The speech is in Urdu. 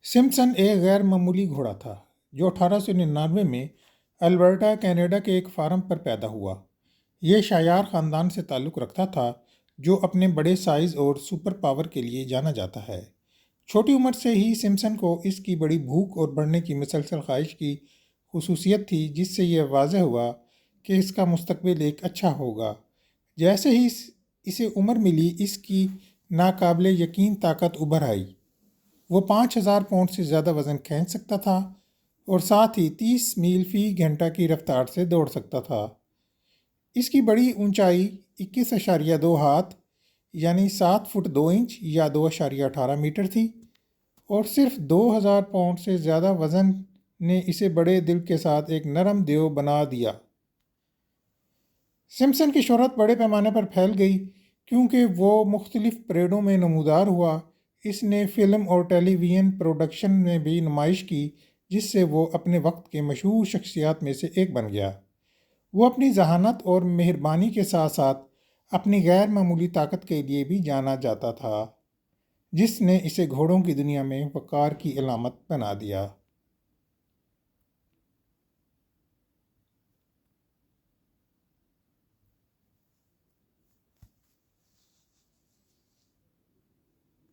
سمپسن ایک غیر معمولی گھوڑا تھا جو 1899 میں البرٹا کینیڈا کے ایک فارم پر پیدا ہوا۔ یہ شایار خاندان سے تعلق رکھتا تھا جو اپنے بڑے سائز اور سپر پاور کے لیے جانا جاتا ہے۔ چھوٹی عمر سے ہی سمپسن کو اس کی بڑی بھوک اور بڑھنے کی مسلسل خواہش کی خصوصیت تھی، جس سے یہ واضح ہوا کہ اس کا مستقبل ایک اچھا ہوگا۔ جیسے ہی اسے عمر ملی، اس کی ناقابل یقین طاقت ابھر آئی۔ وہ 5000 پاؤنڈ سے زیادہ وزن کھینچ سکتا تھا اور ساتھ ہی 30 میل فی گھنٹہ کی رفتار سے دوڑ سکتا تھا۔ اس کی بڑی اونچائی 21.2 ہاتھ یعنی 7 فٹ 2 انچ یا 2.18 میٹر تھی، اور صرف 2000 پاؤنڈ سے زیادہ وزن نے اسے بڑے دل کے ساتھ ایک نرم دیو بنا دیا۔ سمپسن کی شہرت بڑے پیمانے پر پھیل گئی کیونکہ وہ مختلف پریڈوں میں نمودار ہوا۔ اس نے فلم اور ٹیلی ویژن پروڈکشن میں بھی نمائش کی، جس سے وہ اپنے وقت کے مشہور شخصیات میں سے ایک بن گیا۔ وہ اپنی ذہانت اور مہربانی کے ساتھ ساتھ اپنی غیر معمولی طاقت کے لیے بھی جانا جاتا تھا، جس نے اسے گھوڑوں کی دنیا میں وقار کی علامت بنا دیا۔